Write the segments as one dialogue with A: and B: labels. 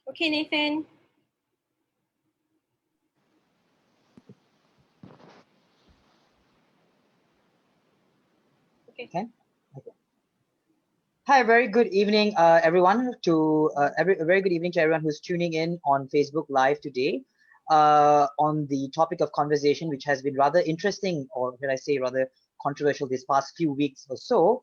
A: Okay, Nathan. Okay.
B: Okay. Hi, very good evening, everyone. A very good evening to everyone who's tuning in on Facebook Live today on the topic of conversation, which has been rather interesting, or should I say, rather controversial this past few weeks or so,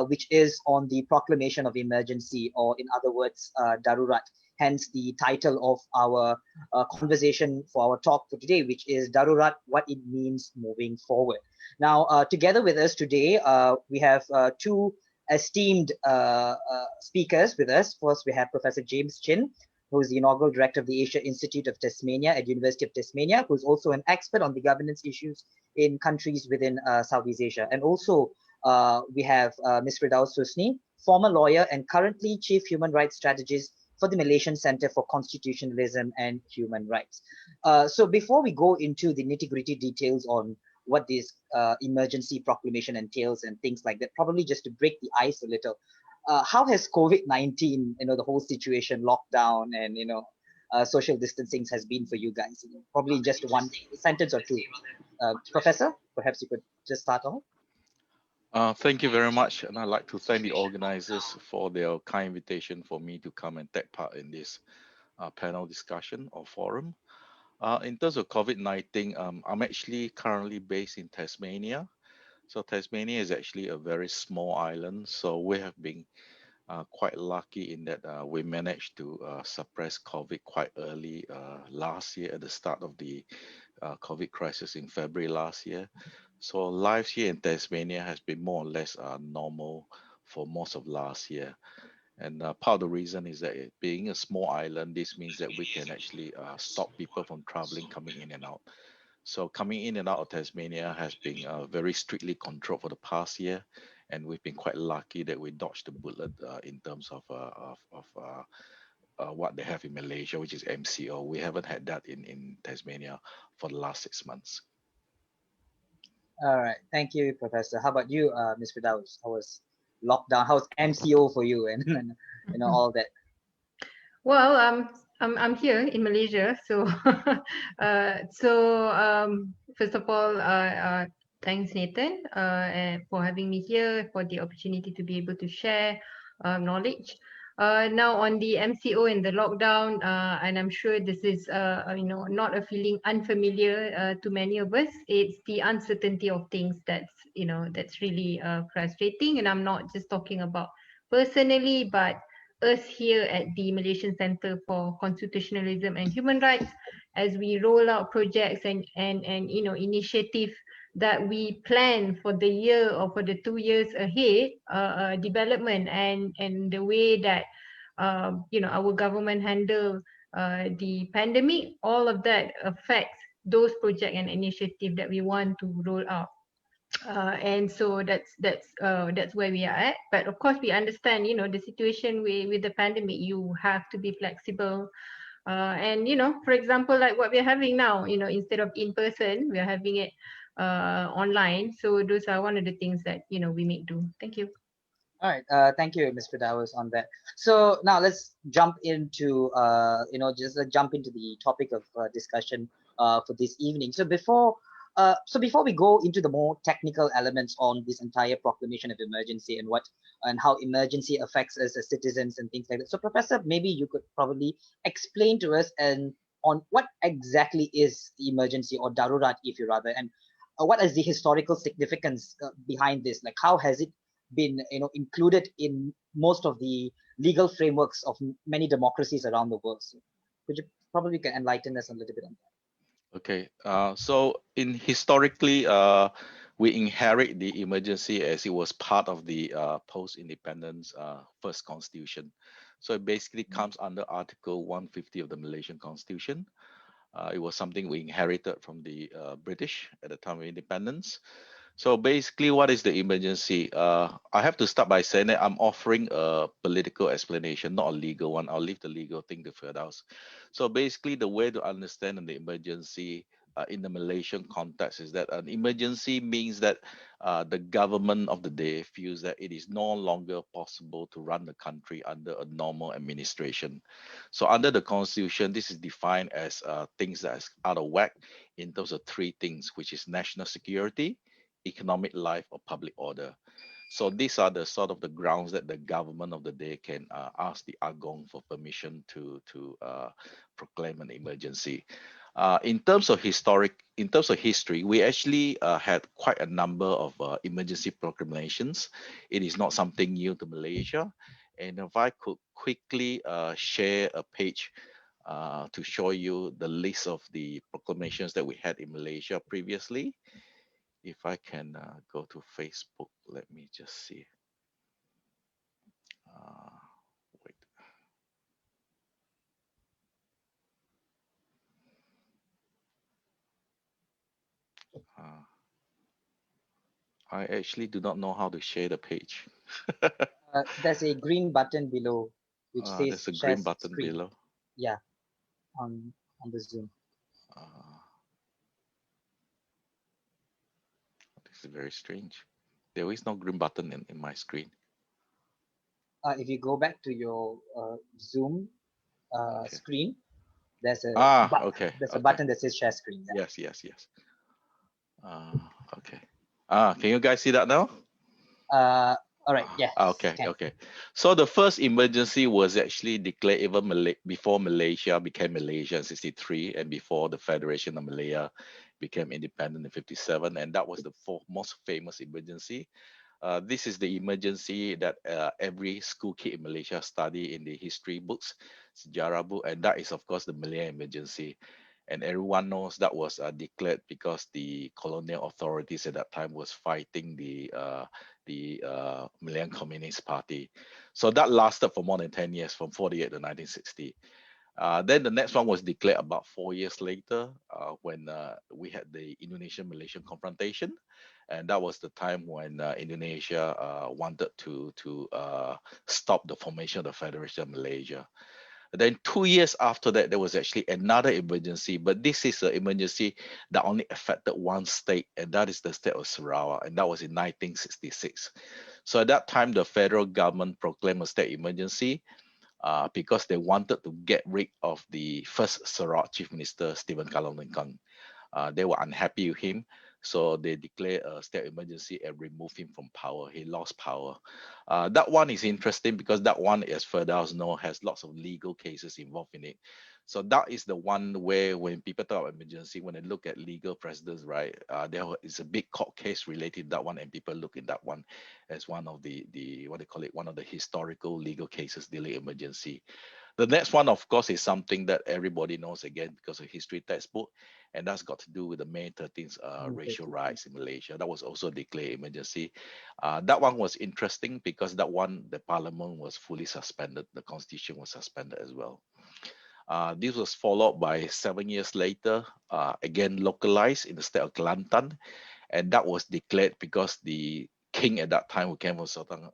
B: which is on the proclamation of emergency, or in other words, Darurat. Hence the title of our conversation for our talk for today, which is Darurat, what it means moving forward. Now, together with us today, we have two esteemed speakers with us. First, we have Professor James Chin, who is the inaugural director of the Asia Institute of Tasmania at University of Tasmania, who's also an expert on the governance issues in countries within Southeast Asia. And also, we have Ms. Firdaus Husni, former lawyer and currently Chief Human Rights Strategist for the Malaysian Centre for Constitutionalism and Human Rights. So before we go into the nitty-gritty details on what this emergency proclamation entails and things like that, probably just to break the ice a little, how has COVID-19, the whole situation, lockdown and, social distancing has been for you guys? Probably just one sentence or two. Professor, perhaps you could just start off.
C: Thank you very much, and I'd like to thank the organizers for their kind invitation for me to come and take part in this panel discussion or forum. In terms of COVID-19, I'm actually currently based in Tasmania. So Tasmania is actually a very small island, so we have been quite lucky in that we managed to suppress COVID quite early last year at the start of the COVID crisis in February last year. So life here in Tasmania has been more or less normal for most of last year. And part of the reason is that being a small island, this means that we can actually stop people from traveling, coming in and out. So coming in and out of Tasmania has been very strictly controlled for the past year. And we've been quite lucky that we dodged the bullet in terms of what they have in Malaysia, which is MCO. We haven't had that in Tasmania for the last 6 months.
B: All right, thank you, Professor. How about you, Ms. Firdaus? How was lockdown? How's MCO for you, and all that?
D: Well, I'm here in Malaysia, so first of all, thanks Nathan for having me here, for the opportunity to be able to share knowledge. Now on the MCO and the lockdown, and I'm sure this is not a feeling unfamiliar to many of us. It's the uncertainty of things that's really frustrating, and I'm not just talking about personally, but us here at the Malaysian Centre for Constitutionalism and Human Rights, as we roll out projects and initiative that we plan for the year or for the 2 years ahead, development and the way that our government handle the pandemic, all of that affects those projects and initiatives that we want to roll out. And so that's where we are at. But of course, we understand, the situation with the pandemic. You have to be flexible. And for example, like what we're having now, instead of in person, we're having it online. So those are one of the things that we make do. Thank you.
B: All right, thank you, Ms. Firdaus, on that. So now let's jump into, jump into the topic of discussion for this evening. So before we go into the more technical elements on this entire proclamation of emergency and how emergency affects us as citizens and things like that. So Professor, maybe you could probably explain to us on what exactly is the emergency, or Darurat, if you rather, and what is the historical significance behind this? Like, how has it been included in most of the legal frameworks of many democracies around the world? So could you probably can enlighten us a little bit on that?
C: Okay, so historically, we inherit the emergency as it was part of the post-independence first constitution. So it basically comes under Article 150 of the Malaysian Constitution. It was something we inherited from the British at the time of independence. So basically, what is the emergency? I have to start by saying that I'm offering a political explanation, not a legal one. I'll leave the legal thing to Firdaus. So basically, the way to understand the emergency, in the Malaysian context is that an emergency means that the government of the day feels that it is no longer possible to run the country under a normal administration. So under the constitution, this is defined as things that is out of whack in terms of three things, which is national security, economic life, or public order. So these are the sort of the grounds that the government of the day can ask the Agong for permission to proclaim an emergency. In terms of history, we actually had quite a number of emergency proclamations. It is not something new to Malaysia. And if I could quickly share a page to show you the list of the proclamations that we had in Malaysia previously. If I can go to Facebook, let me just see. Wait. I actually do not know how to share the page.
B: There's a green button below which says
C: There's a
B: share
C: green button
B: screen.
C: below.
B: Yeah, on the Zoom.
C: This is very strange. There is no green button in my screen.
B: If you go back to your Zoom
C: Okay.
B: screen, there's a
C: a
B: button that says share screen. Yeah.
C: Yes. Okay. Can you guys see that now?
B: All right. Yeah.
C: Okay. So the first emergency was actually declared even before Malaysia became Malaysia in 63 and before the Federation of Malaya became independent in 57, and that was the most famous emergency. This is the emergency that every school kid in Malaysia study in the history books, sejarah book, and that is of course the Malayan emergency. And everyone knows that was declared because the colonial authorities at that time was fighting the Malayan Communist Party. So that lasted for more than 10 years, from 48 to 1960. Then the next one was declared about 4 years later when we had the Indonesian-Malaysian confrontation. And that was the time when Indonesia wanted to stop the formation of the Federation of Malaysia. Then 2 years after that, there was actually another emergency, but this is an emergency that only affected one state, and that is the state of Sarawak, and that was in 1966. So at that time, the federal government proclaimed a state emergency because they wanted to get rid of the first Sarawak Chief Minister, Stephen Kalorningkang. They were unhappy with him, so they declared a state emergency and removed him from power. He lost power. That one is interesting because that one, as Firdaus know, has lots of legal cases involved in it. So that is the one where when people talk about emergency, when they look at legal precedents, right, there is a big court case related to that one, and people look at that one as one of the what they call it, one of the historical legal cases dealing emergency. The next one, of course, is something that everybody knows again because of history textbook, and that's got to do with the May 13th racial riots in Malaysia. That was also declared emergency. That one was interesting because that one, the parliament was fully suspended. The constitution was suspended as well. This was followed by 7 years later, again localized in the state of Kelantan, and that was declared because the king at that time, who came from Sultan,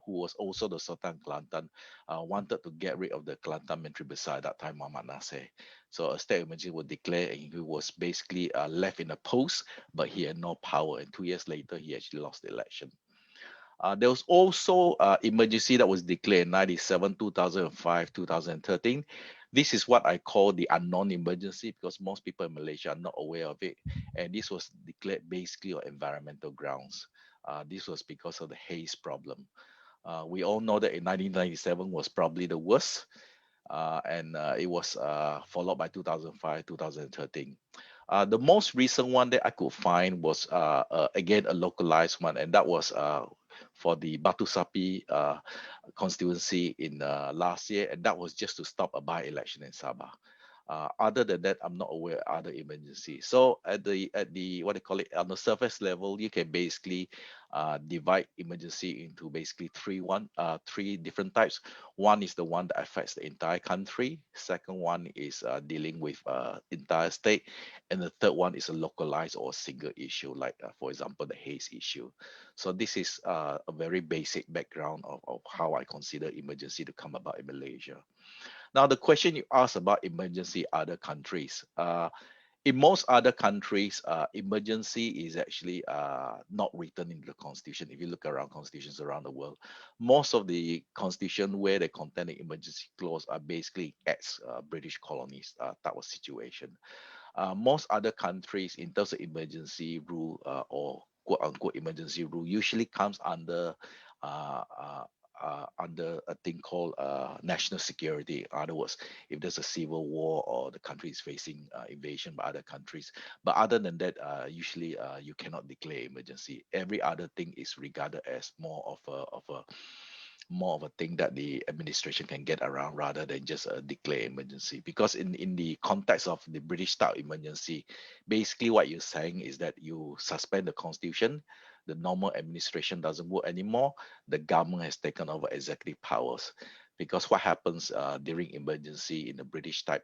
C: who was also the Sultan Kelantan, wanted to get rid of the Kelantan Menteri Besar at that time, Muhammad Nasir. So a state of emergency was declared, and he was basically left in a post, but he had no power. And 2 years later, he actually lost the election. There was also emergency that was declared in 97, 2005, 2013. This is what I call the unknown emergency because most people in Malaysia are not aware of it. And this was declared basically on environmental grounds. This was because of the haze problem. We all know that in 1997 was probably the worst. And it was followed by 2005, 2013. The most recent one that I could find was again a localized one, and that was for the Batu Sapi constituency in last year, and that was just to stop a by-election in Sabah. Other than that, I'm not aware of other emergencies. So at the what they call it, on the surface level, you can basically divide emergency into basically three different types. One is the one that affects the entire country. Second one is dealing with entire state, and the third one is a localized or single issue, like for example the haze issue. So this is a very basic background of how I consider emergency to come about in Malaysia. Now, the question you asked about emergency other countries. In most other countries, emergency is actually not written into the constitution. If you look around constitutions around the world, most of the constitution where they contain the emergency clause are basically ex British colonies type of situation. Most other countries, in terms of emergency rule or quote unquote emergency rule, usually comes uh, uh, under a thing called national security. In other words, if there's a civil war or the country is facing invasion by other countries. But other than that, usually you cannot declare emergency. Every other thing is regarded as more of a thing that the administration can get around rather than just declare emergency. Because in the context of the British style emergency, basically what you're saying is that you suspend the constitution, the normal administration doesn't work anymore, the government has taken over executive powers. Because what happens during emergency in the British type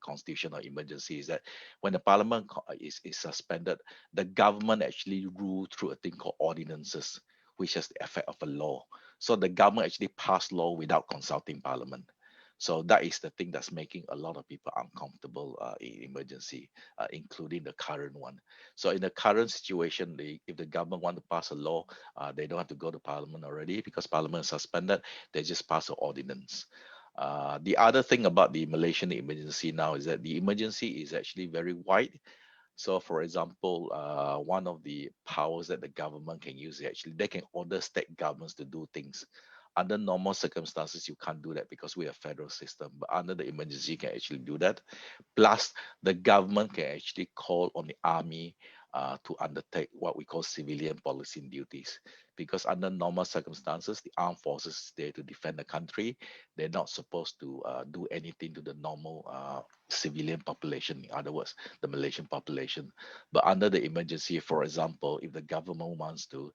C: constitution or emergency is that when the parliament is suspended, the government actually rule through a thing called ordinances, which has the effect of a law. So the government actually passed law without consulting parliament. So that is the thing that's making a lot of people uncomfortable in emergency, including the current one. So in the current situation, if the government want to pass a law, they don't have to go to parliament already because parliament is suspended. They just pass an ordinance. The other thing about the Malaysian emergency now is that the emergency is actually very wide. So, for example, one of the powers that the government can use is actually they can order state governments to do things. Under normal circumstances, you can't do that because we're a federal system. But under the emergency, you can actually do that. Plus, the government can actually call on the army to undertake what we call civilian policing duties. Because under normal circumstances, the armed forces is there to defend the country. They're not supposed to do anything to the normal civilian population, in other words, the Malaysian population. But under the emergency, for example, if the government wants to,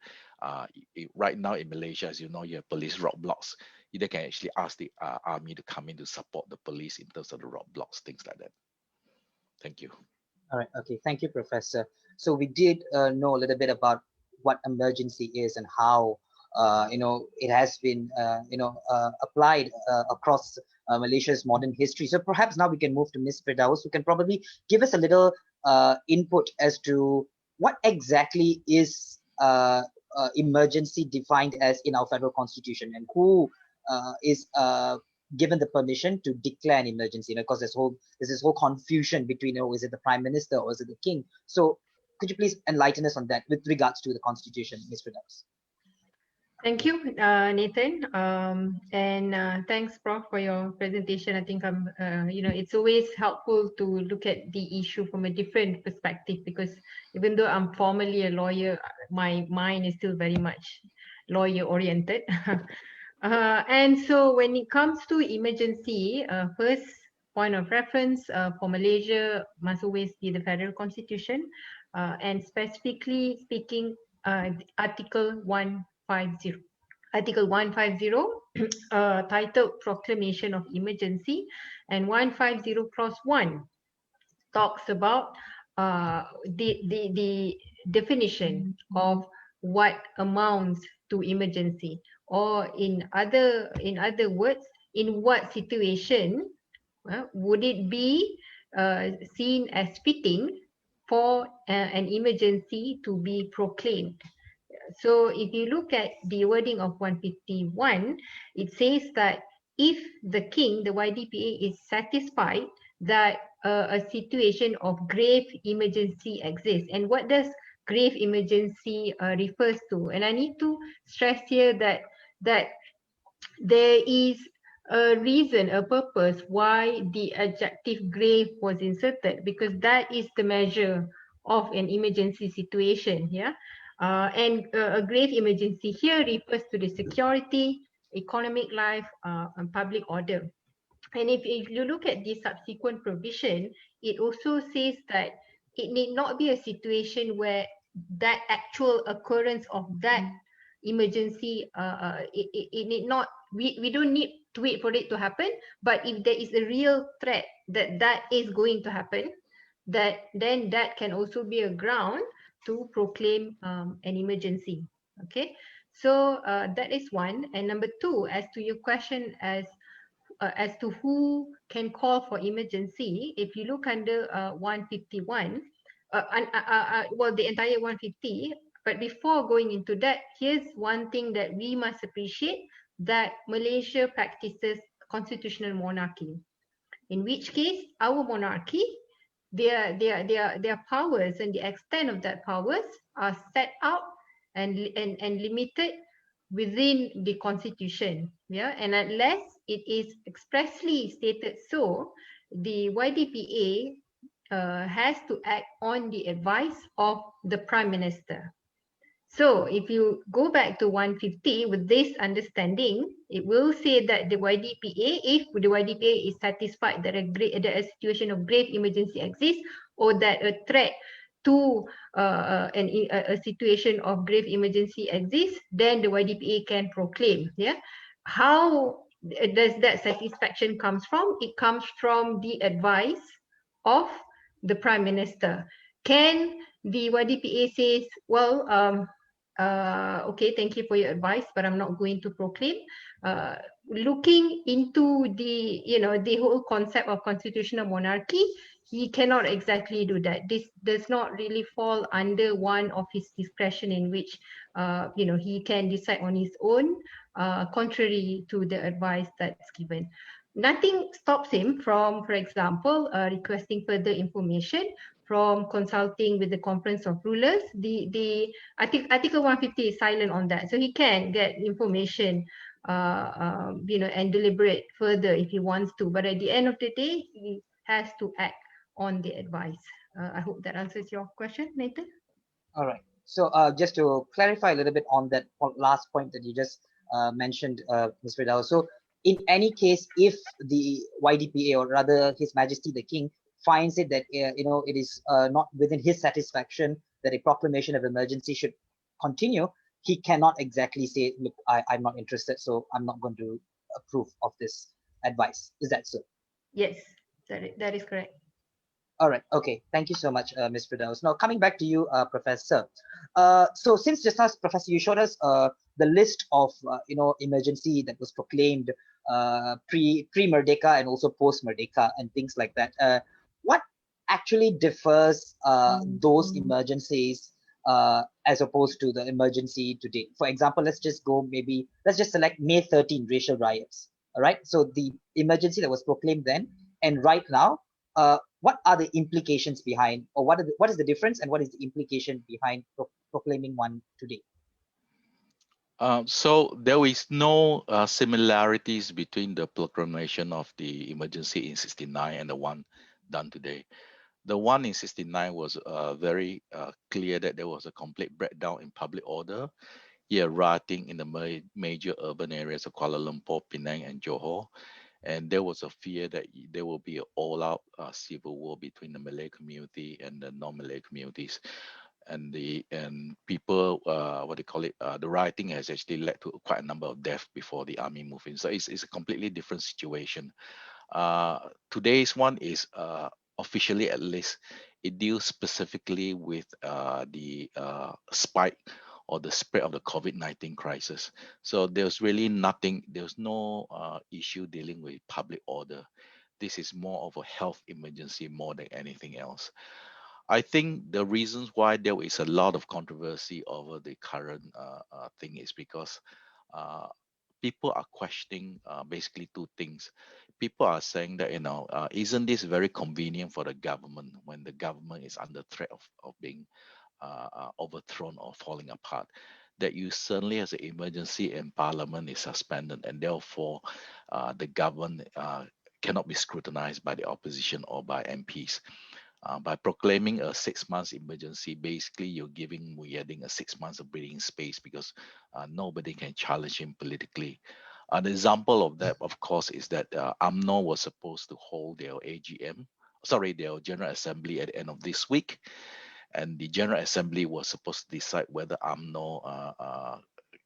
C: right now in Malaysia, as you know, you have police roadblocks. They can actually ask the army to come in to support the police in terms of the roadblocks, things like that. Thank you.
B: All right. Okay. Thank you, Professor. So we did know a little bit about what emergency is and how it has been applied across Malaysia's modern history. So perhaps now we can move to Ms. Firdaus, who can probably give us a little input as to what exactly is emergency defined as in our federal constitution, and who is given the permission to declare an emergency. Because there's this whole confusion between, is it the prime minister or is it the king? So could you please enlighten us on that with regards to the constitution, Ms. Firdaus?
D: Thank you, Nathan, and thanks, Prof, for your presentation. I think it's always helpful to look at the issue from a different perspective, because even though I'm formally a lawyer, my mind is still very much lawyer-oriented. And so when it comes to emergency, first point of reference for Malaysia must always be the Federal Constitution, and specifically speaking, Article 150. Article 150, titled Proclamation of Emergency, and 150 clause 1 talks about the definition of what amounts to emergency, or in other words, in what situation would it be seen as fitting for an emergency to be proclaimed. So if you look at the wording of 151, it says that if the king, the YDPA, is satisfied that a situation of grave emergency exists. And what does grave emergency refers to? And I need to stress here that there is a reason, a purpose why the adjective grave was inserted, because that is the measure of an emergency situation. And a grave emergency here refers to the security, economic life, and public order. And if you look at the subsequent provision, it also says that it need not be a situation where that actual occurrence of that emergency, it need not, we don't need to wait for it to happen, but if there is a real threat that is going to happen, then that can also be a ground to proclaim an emergency. Okay, so that is one. And number two, as to your question as as to who can call for emergency, if you look under 151, well, the entire 150, but before going into that, here's one thing that we must appreciate, that Malaysia practices constitutional monarchy, in which case our monarchy, their powers and the extent of that powers are set out and limited within the constitution, yeah, and unless it is expressly stated so, the YDPA has to act on the advice of the Prime Minister. So if you go back to 150 with this understanding, it will say that the YDPA, if the YDPA is satisfied that a situation of grave emergency exists, or that a threat to a situation of grave emergency exists, then the YDPA can proclaim. Yeah, how does that satisfaction comes from? It comes from the advice of the Prime Minister. Can the YDPA says, well, okay, thank you for your advice, but I'm not going to proclaim. Looking into the whole concept of constitutional monarchy, he cannot exactly do that. This does not really fall under one of his discretion, in which he can decide on his own, contrary to the advice that's given. Nothing stops him from, for example, requesting further information, from consulting with the Conference of Rulers. The Article 150 is silent on that, so he can get information, and deliberate further if he wants to. But at the end of the day, he has to act on the advice. I hope that answers your question, Nathan.
B: All right. So just to clarify a little bit on that last point that you just mentioned, Ms. Firdaus. So in any case, if the YDPA, or rather His Majesty the King, finds it that it is not within his satisfaction that a proclamation of emergency should continue, he cannot exactly say, look, I'm not interested, so I'm not going to approve of this advice. Is that so?
D: Yes, that is correct.
B: All right. Okay. Thank you so much, Ms. Firdaus. Now, coming back to you, Professor. So since just now, Professor, you showed us the list of emergency that was proclaimed pre-Merdeka and also post-Merdeka and things like that. What actually differs those emergencies as opposed to the emergency today? For example, let's just select May 13 racial riots. All right. So the emergency that was proclaimed then and right now, what are the implications behind, or what is the difference, and what is the implication behind proclaiming one today?
C: So there is no similarities between the proclamation of the emergency in 69 and the one done today. The one in 69 was very clear that there was a complete breakdown in public order, rioting in the major urban areas of Kuala Lumpur, Penang, and Johor. And there was a fear that there will be an all-out civil war between the Malay community and the non-Malay communities. And people, the rioting has actually led to quite a number of deaths before the army moved in. So it's a completely different situation. Today's one is officially, at least, it deals specifically with the spike or the spread of the COVID-19 crisis. So there's really there's no issue dealing with public order. This is more of a health emergency more than anything else. I think the reasons why there is a lot of controversy over the current thing is because people are questioning basically two things. People are saying that, isn't this very convenient for the government when the government is under threat of being overthrown or falling apart, that you suddenly as an emergency and parliament is suspended, and therefore the government cannot be scrutinized by the opposition or by MPs. By proclaiming a 6 months emergency, basically you're giving Muhyiddin a 6 months of breathing space, because nobody can challenge him politically. An example of that, of course, is that UMNO was supposed to hold their their General Assembly at the end of this week. And the General Assembly was supposed to decide whether UMNO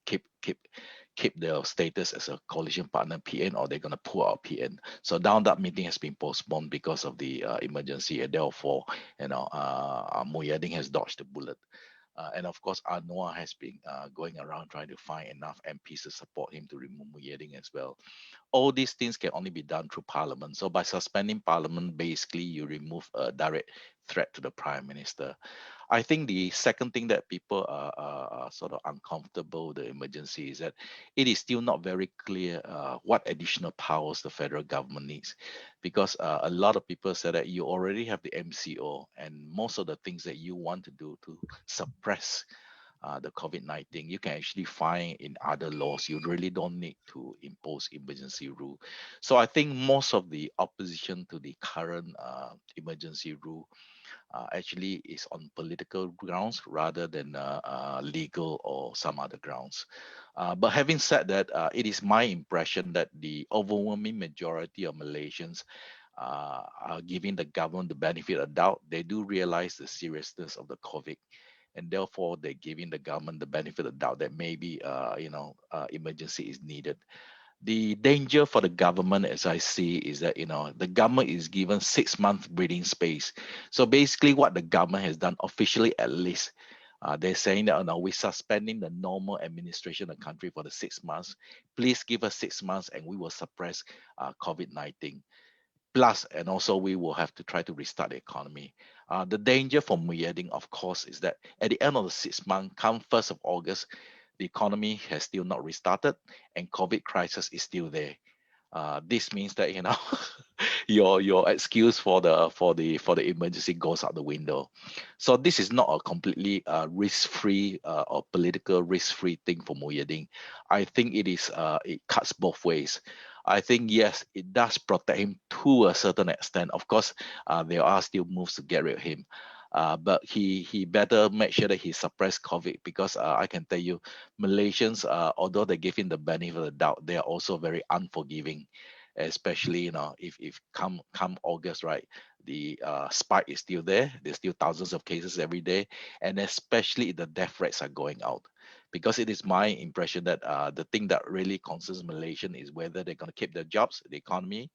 C: keep their status as a coalition partner PN, or they're going to pull out PN. So now that meeting has been postponed because of the emergency, and therefore, Muhyiddin has dodged the bullet. And of course, Anwar has been going around trying to find enough MPs to support him to remove Muhyiddin as well. all these things can only be done through Parliament. So by suspending Parliament, basically you remove a direct threat to the Prime Minister. I think the second thing that people are sort of uncomfortable with the emergency is that it is still not very clear what additional powers the federal government needs, because a lot of people say that you already have the MCO, and most of the things that you want to do to suppress the COVID-19, you can actually find in other laws. You really don't need to impose emergency rule. So I think most of the opposition to the current emergency rule actually is on political grounds rather than legal or some other grounds. But having said that, it is my impression that the overwhelming majority of Malaysians are giving the government the benefit of doubt. They do realize the seriousness of the COVID, and therefore they're giving the government the benefit of doubt that maybe emergency is needed. The danger for the government, as I see, is that the government is given 6 month breathing space. So basically, what the government has done officially, at least, they're saying that we're suspending the normal administration of the country for the 6 months. Please give us 6 months, and we will suppress COVID-19. Plus, and also we will have to try to restart the economy. The danger for Muyading, of course, is that at the end of the 6 months, come 1st of August, the economy has still not restarted and COVID crisis is still there. This means that your excuse for the emergency goes out the window. So this is not a completely risk-free or political risk-free thing for Muyading. I think it cuts both ways. I think yes, it does protect him to a certain extent. Of course, there are still moves to get rid of him. But he better make sure that he suppress COVID, because I can tell you, Malaysians, although they give him the benefit of the doubt, they are also very unforgiving, especially if come August, right, the spike is still there. There's still thousands of cases every day, and especially the death rates are going out. Because it is my impression that the thing that really concerns Malaysian is whether they're going to keep their jobs, the economy.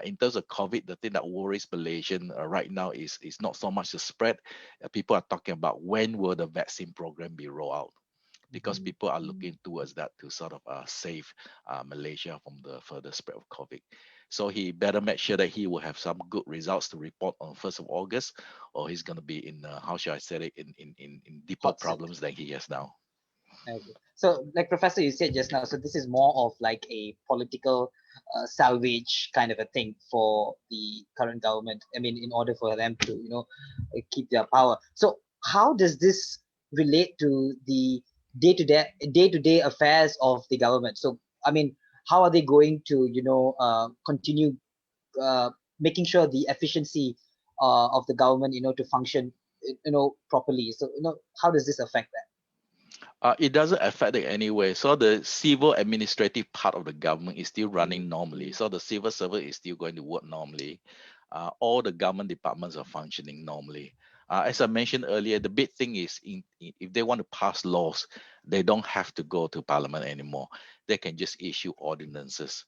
C: In terms of COVID, the thing that worries Malaysian right now is not so much the spread. People are talking about when will the vaccine program be rolled out, because people are looking towards that to sort of save Malaysia from the further spread of COVID. So he better make sure that he will have some good results to report on 1st of August, or he's going to be in, how shall I say it, in deeper problems than he has now.
B: Okay. So, like Professor, you said just now, so this is more of like a political salvage kind of a thing for the current government. I mean, in order for them to, keep their power. So, how does this relate to the day-to-day affairs of the government? So, I mean, how are they going to, continue making sure the efficiency of the government, to function, properly? So, how does this affect that?
C: It doesn't affect it anyway. So the civil administrative part of the government is still running normally. So the civil servant is still going to work normally. All the government departments are functioning normally. As I mentioned earlier, the big thing is if they want to pass laws, they don't have to go to parliament anymore. They can just issue ordinances.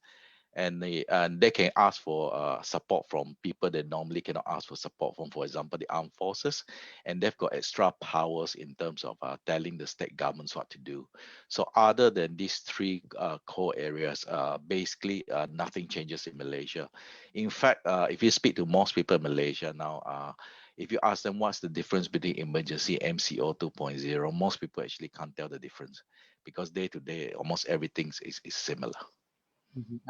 C: And they can ask for support from people that normally cannot ask for support from, for example, the armed forces, and they've got extra powers in terms of telling the state governments what to do. So other than these three core areas, basically nothing changes in Malaysia. In fact, if you speak to most people in Malaysia now, if you ask them what's the difference between emergency MCO 2.0, most people actually can't tell the difference, because day to day, almost everything is similar.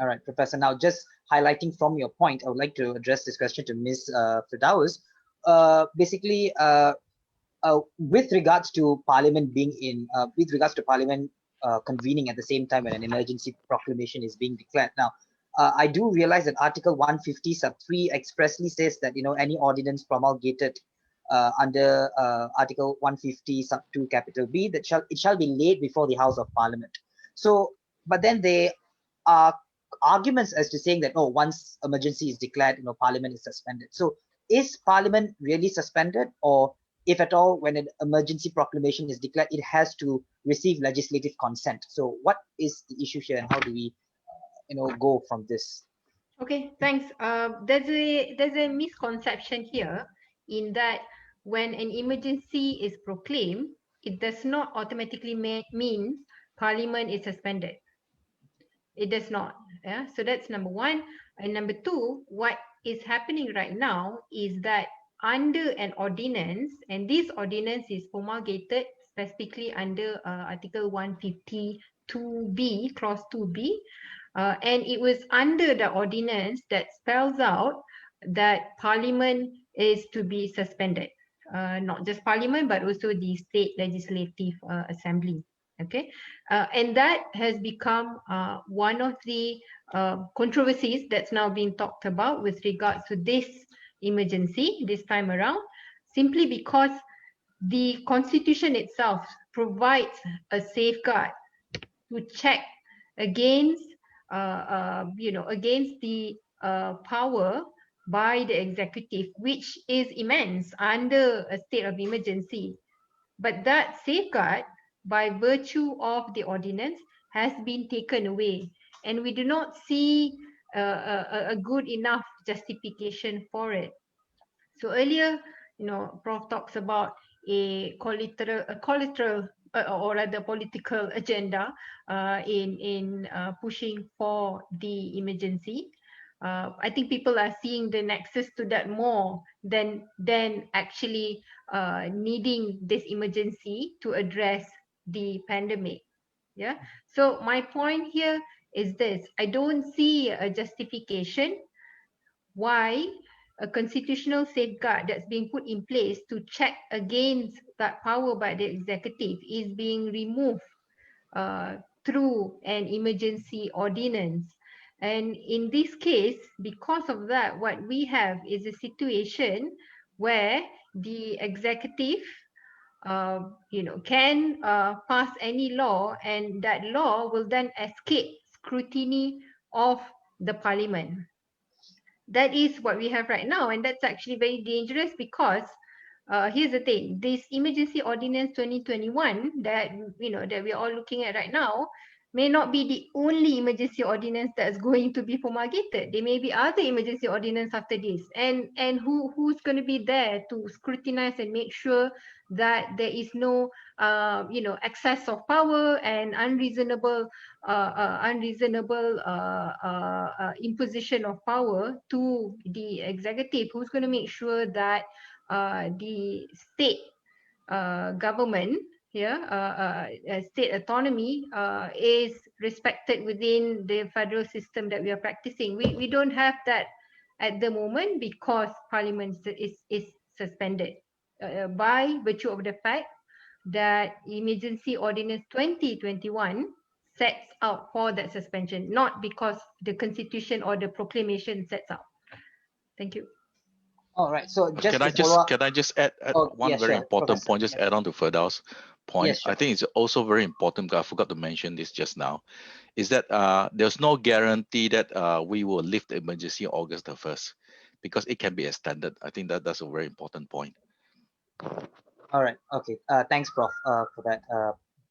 B: All right, Professor. Now, just highlighting from your point, I would like to address this question to Ms. Firdaus. Basically, with regards to Parliament convening at the same time when an emergency proclamation is being declared. Now, I do realize that Article 150 sub 3 expressly says that any ordinance promulgated under Article 150 sub 2 capital B, that it shall be laid before the House of Parliament. So, but then they are arguments as to saying that once emergency is declared, Parliament is suspended. So, is Parliament really suspended, or if at all, when an emergency proclamation is declared, it has to receive legislative consent? So, what is the issue here, and how do we, go from this?
D: Okay, thanks. There's a misconception here, in that when an emergency is proclaimed, it does not automatically mean Parliament is suspended. It does not. Yeah. So that's number one. And number two, what is happening right now is that under an ordinance, and this ordinance is promulgated specifically under Article 152B, Clause 2B, and it was under the ordinance that spells out that Parliament is to be suspended. Not just Parliament, but also the State Legislative Assembly. Okay, and that has become one of the controversies that's now being talked about with regards to this emergency this time around, simply because the Constitution itself provides a safeguard to check against, against the power by the executive, which is immense under a state of emergency. But that safeguard, by virtue of the ordinance, has been taken away, and we do not see a good enough justification for it. So earlier, Prof talks about a collateral or rather political agenda in pushing for the emergency. I think people are seeing the nexus to that more than actually needing this emergency to address the pandemic. Yeah. So my point here is this: I don't see a justification why a constitutional safeguard that's being put in place to check against that power by the executive is being removed through an emergency ordinance. And in this case, because of that, what we have is a situation where the executive can pass any law, and that law will then escape scrutiny of the parliament. That is what we have right now, and that's actually very dangerous because here's the thing: this emergency ordinance 2021 that that we're all looking at right now may not be the only emergency ordinance that's going to be promulgated. There may be other emergency ordinance after this, and who's going to be there to scrutinize and make sure that there is no excess of power and unreasonable imposition of power to the executive. Who's going to make sure that the state government state autonomy is respected within the federal system that we are practicing? We don't have that at the moment because Parliament is suspended by virtue of the fact that Emergency Ordinance 2021 sets out for that suspension, not because the Constitution or the proclamation sets out. Thank you.
B: All right. So just
C: can I just add one very important point? Just add on to Firdaus' point.
B: Yes, sure.
C: I think it's also very important, because I forgot to mention this just now, is that there's no guarantee that we will lift the emergency on August the 1st, because it can be extended. I think that's a very important point.
B: All right. Okay. Thanks, Prof, for that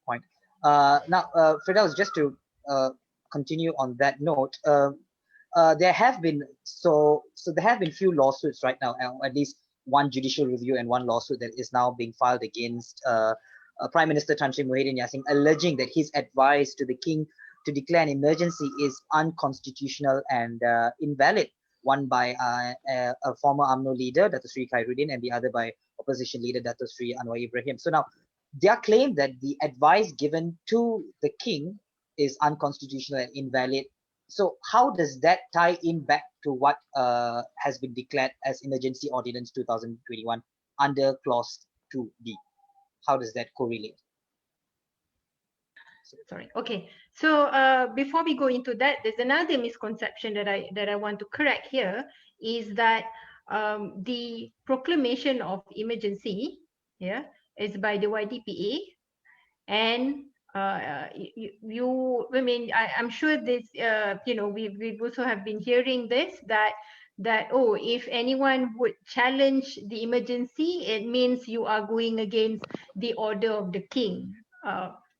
B: point. Now, Firdaus, just to continue on that note, there have been few lawsuits right now, at least one judicial review and one lawsuit that is now being filed against Prime Minister Tan Sri Muhyiddin Yassin, alleging that his advice to the King to declare an emergency is unconstitutional and invalid. One by a former UMNO leader, Dato' Sri Khairuddin, and the other by opposition leader Dato' Sri Anwar Ibrahim. So now, their claim that the advice given to the King is unconstitutional and invalid. So how does that tie in back to what has been declared as Emergency Ordinance 2021 under Clause 2B? How does that correlate?
D: Sorry. Okay. So before we go into that, there's another misconception that I want to correct here, is that the proclamation of emergency is by the YDPA, and I'm sure this we've also have been hearing this, that if anyone would challenge the emergency, it means you are going against the order of the King.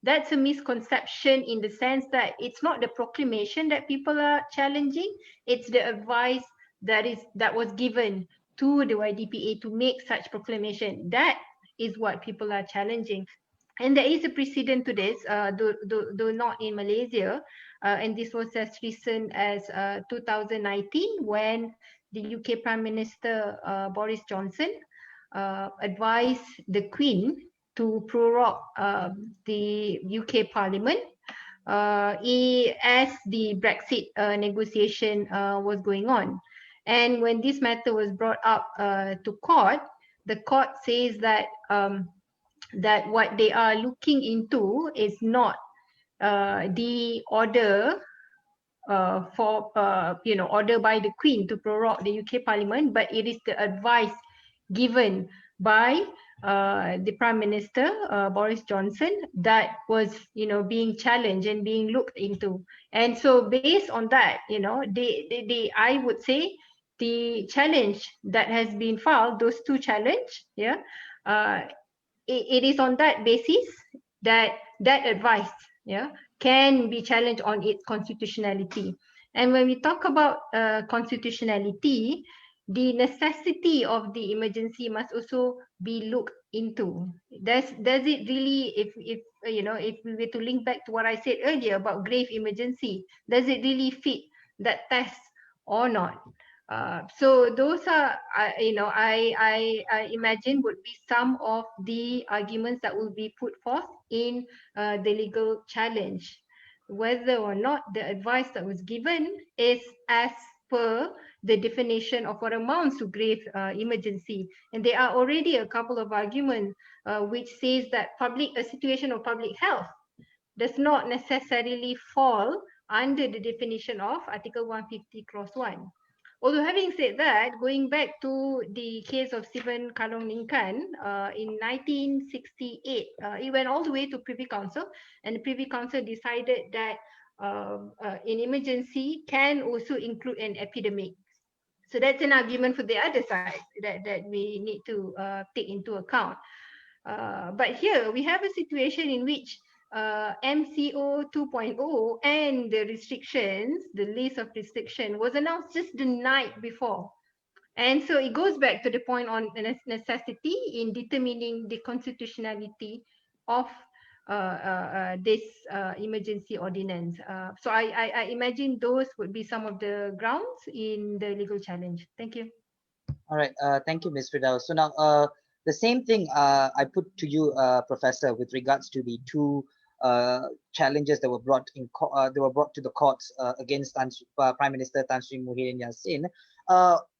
D: That's a misconception, in the sense that it's not the proclamation that people are challenging, it's the advice that was given to the YDPA to make such proclamation. That is what people are challenging. And there is a precedent to this, though not in Malaysia. and this was as recent as 2019 when the UK Prime Minister Boris Johnson advised the Queen to prorogue the UK Parliament as the Brexit negotiation was going on. And when this matter was brought up to court, the court says that that what they are looking into is not the order for order by the Queen to prorogue the UK Parliament, but it is the advice given by the Prime Minister Boris Johnson that was being challenged and being looked into. And so based on that, they I would say the challenge that has been filed, those two challenge, it is on that basis that advice can be challenged on its constitutionality. And when we talk about constitutionality, the necessity of the emergency must also be looked into. Does it really, if we were to link back to what I said earlier about grave emergency, does it really fit that test or not? So those are, I imagine would be some of the arguments that will be put forth in the legal challenge, whether or not the advice that was given is as per the definition of what amounts to grave emergency. And there are already a couple of arguments which says that a situation of public health does not necessarily fall under the definition of Article 150 Clause 1. Although having said that, going back to the case of Stephen Kalong Ningkan in 1968, it went all the way to Privy Council, and the Privy Council decided that an emergency can also include an epidemic. So that's an argument for the other side that we need to take into account. But here we have a situation in which MCO 2.0 and the restrictions, the list of restriction was announced just the night before. And so it goes back to the point on the necessity in determining the constitutionality of this emergency ordinance. So I imagine those would be some of the grounds in the legal challenge. Thank you.
B: All right. Thank you, Ms. Firdaus. So now the same thing I put to you, Professor, with regards to the two challenges that were brought to the courts against Prime Minister Tan Sri Muhyiddin Yassin.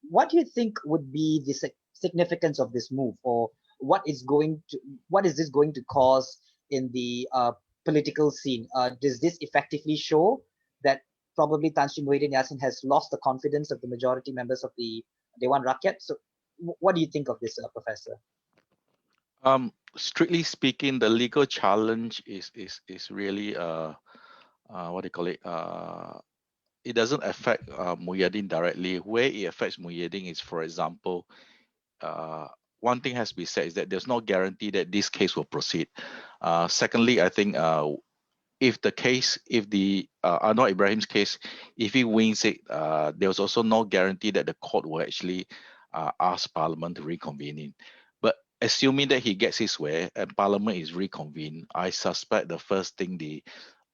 B: What do you think would be the significance of this move, or what is this going to cause in the political scene? Does this effectively show that probably Tan Sri Muhyiddin Yassin has lost the confidence of the majority members of the Dewan Rakyat? So what do you think of this, Professor?
C: Strictly speaking, the legal challenge is really what do you call it? It doesn't affect Muhyiddin directly. Where it affects Muhyiddin is, for example, one thing has to be said is that there's no guarantee that this case will proceed. Secondly, I think if the Anwar Ibrahim's case, if he wins it, there's also no guarantee that the court will actually ask Parliament to reconvene it. But assuming that he gets his way and Parliament is reconvened, I suspect the first thing the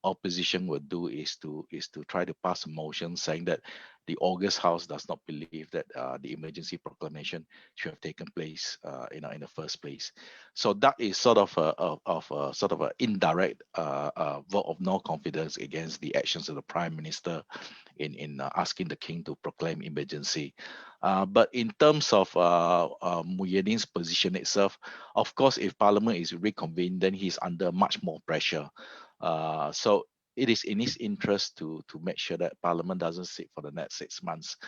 C: opposition would do is to try to pass a motion saying that the August House does not believe that the emergency proclamation should have taken place in the first place. So that is sort of an indirect vote of no confidence against the actions of the Prime Minister in asking the King to proclaim emergency. But in terms of Muhyiddin's position itself, of course, if Parliament is reconvened, then he's under much more pressure. So it is in his interest to make sure that Parliament doesn't sit for the next 6 months.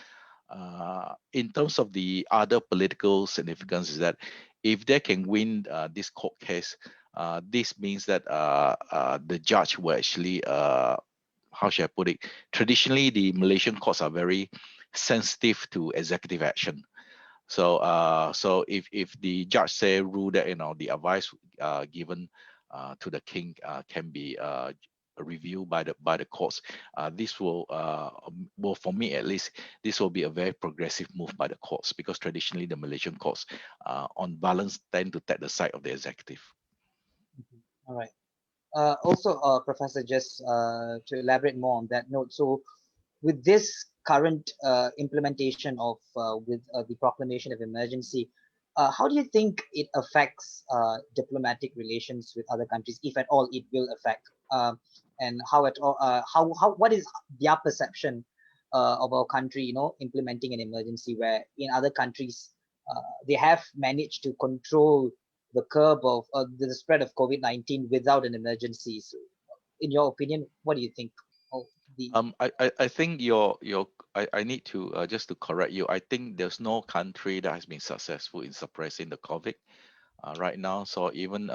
C: In terms of the other political significance is that if they can win this court case, this means that the judge will actually, how should I put it? Traditionally, the Malaysian courts are very sensitive to executive action. So if the judge rule that the advice given to the King can be reviewed by the courts, this will, well, for me at least, this will be a very progressive move by the courts, because traditionally the Malaysian courts, on balance, tend to take the side of the executive.
B: All right. Professor, just to elaborate more on that note, so with this current implementation of with the proclamation of emergency, how do you think it affects diplomatic relations with other countries, if at all it will affect? And how at all, what is their perception of our country, implementing an emergency, where in other countries they have managed to control the curve of the spread of COVID-19 without an emergency? So in your opinion, what do you think of the?
C: I think I need to just to correct you. I think there's no country that has been successful in suppressing the COVID right now. So even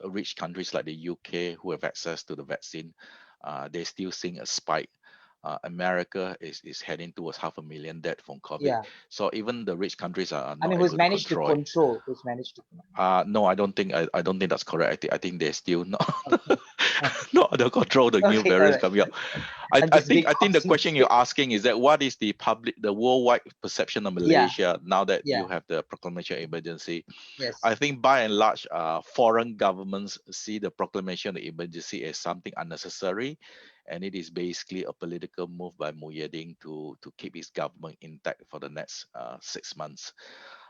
C: rich countries like the UK who have access to the vaccine, they're still seeing a spike. America is heading towards 500,000 dead from COVID.
B: Yeah.
C: So even the rich countries are not
B: who's
C: able
B: managed
C: to control it.
B: who's managed to
C: No, I don't think that's correct. I think they're still not
B: okay.
C: not under control. The new
B: Okay,
C: variants
B: alright.
C: coming up. I think the question you're asking is that what is the worldwide perception of Malaysia now that you have the proclamation of emergency?
B: Yes.
C: I think by and large, foreign governments see the proclamation of emergency as something unnecessary, and it is basically a political move by Muhyiddin to keep his government intact for the next 6 months.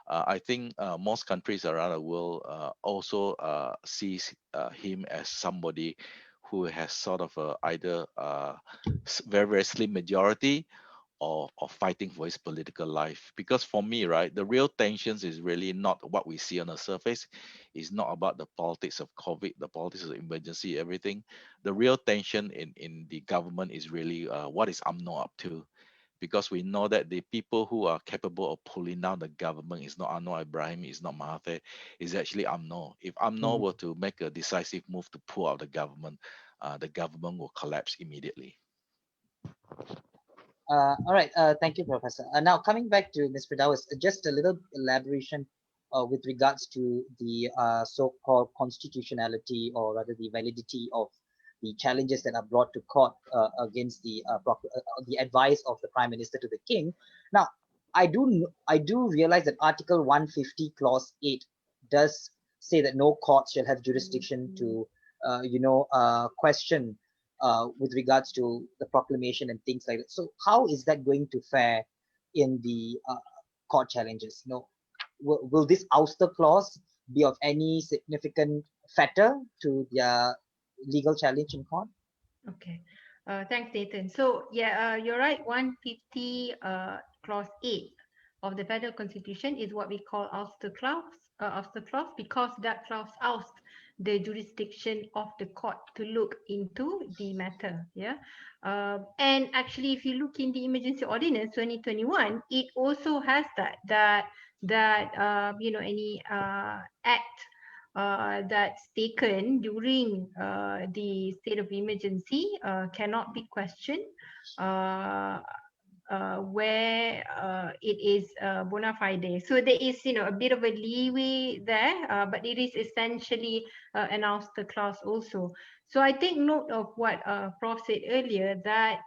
C: I think most countries around the world also sees him as somebody who has sort of either very, very slim majority or fighting for his political life. Because for me, right, the real tensions is really not what we see on the surface. It's not about the politics of COVID, the politics of emergency, everything. The real tension in the government is really what is UMNO up to? Because we know that the people who are capable of pulling down the government is not Anwar Ibrahim, is not Mahathir, is actually UMNO. If UMNO were to make a decisive move to pull out the government will collapse immediately.
B: All right. Thank you, Professor. Now, coming back to Ms. Firdaus, just a little elaboration with regards to the so-called constitutionality, or rather the validity of the challenges that are brought to court against the advice of the Prime Minister to the King. Now, I do realize that Article 150, Clause 8 does say that no court shall have jurisdiction to, question with regards to the proclamation and things like that. So how is that going to fare in the court challenges? Will this ouster clause be of any significant factor to their legal challenge in court?
D: Okay. Thanks, Nathan. So yeah, you're right. 150 clause 8 of the Federal Constitution is what we call ouster clause, because that clause ousts the jurisdiction of the court to look into the matter. Yeah. And actually, if you look in the Emergency Ordinance 2021, it also has that any act that's taken during the state of emergency cannot be questioned where it is bona fide. So there is, a bit of a leeway there, but it is essentially an ouster clause also. So I take note of what Prof said earlier, that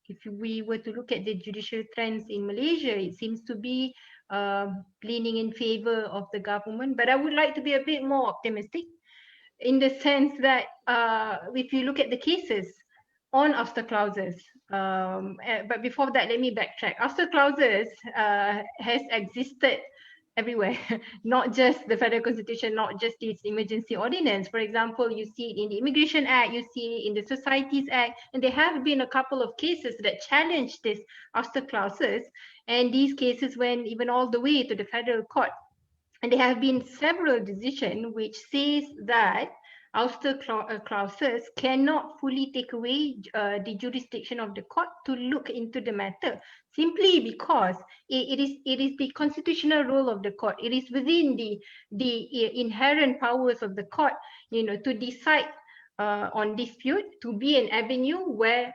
D: if we were to look at the judicial trends in Malaysia, it seems to be leaning in favor of the government. But I would like to be a bit more optimistic, in the sense that if you look at the cases on ouster clauses, but before that, let me backtrack. Ouster clauses has existed everywhere, not just the Federal Constitution, not just its emergency ordinance. For example, you see it in the Immigration Act, you see it in the Societies Act, and there have been a couple of cases that challenge these ouster clauses, and these cases went even all the way to the federal court. And there have been several decisions which says that ouster clauses cannot fully take away the jurisdiction of the court to look into the matter, simply because it is the constitutional role of the court. It is within the inherent powers of the court, to decide on dispute, to be an avenue where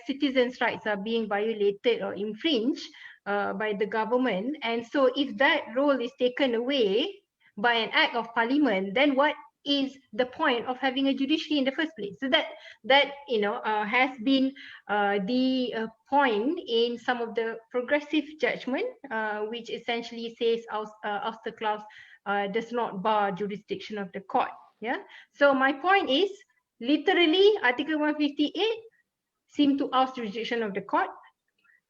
D: citizens' rights are being violated or infringed by the government. And so if that role is taken away by an act of parliament, then what is the point of having a judiciary in the first place? So that has been the point in some of the progressive judgment, which essentially says ouster clause does not bar jurisdiction of the court. Yeah. So my point is, literally, Article 158 seem to oust jurisdiction of the court.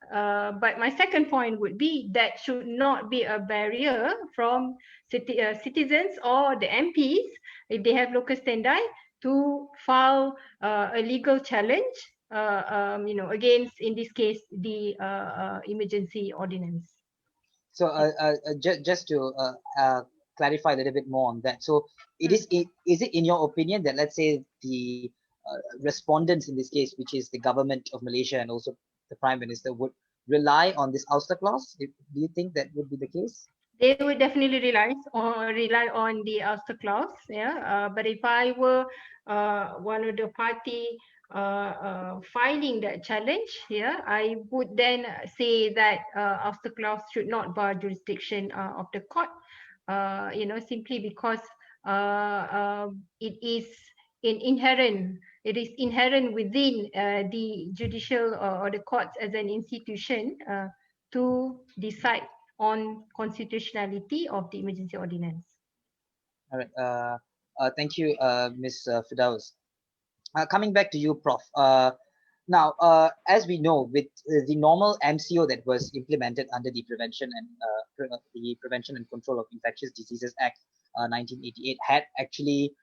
D: But my second point would be that should not be a barrier from citizens or the MPs, if they have local standi, to file a legal challenge, against, in this case, the emergency ordinance.
B: So just to clarify a little bit more on that. So is it in your opinion that, let's say, the respondents in this case, which is the government of Malaysia and also the Prime Minister, would rely on this ouster clause? Do you think that would be the case?
D: They would definitely rely on the ouster clause. Yeah. But if I were one of the party filing that challenge, yeah, I would then say that ouster clause should not bar jurisdiction of the court. Simply because it is inherent within the judicial or the courts as an institution to decide on constitutionality of the emergency ordinance.
B: All right. Thank you, Ms. Firdaus. Coming back to you, Prof. Now, as we know, with the normal MCO that was implemented under the Prevention and Control of Infectious Diseases Act 1988 had actually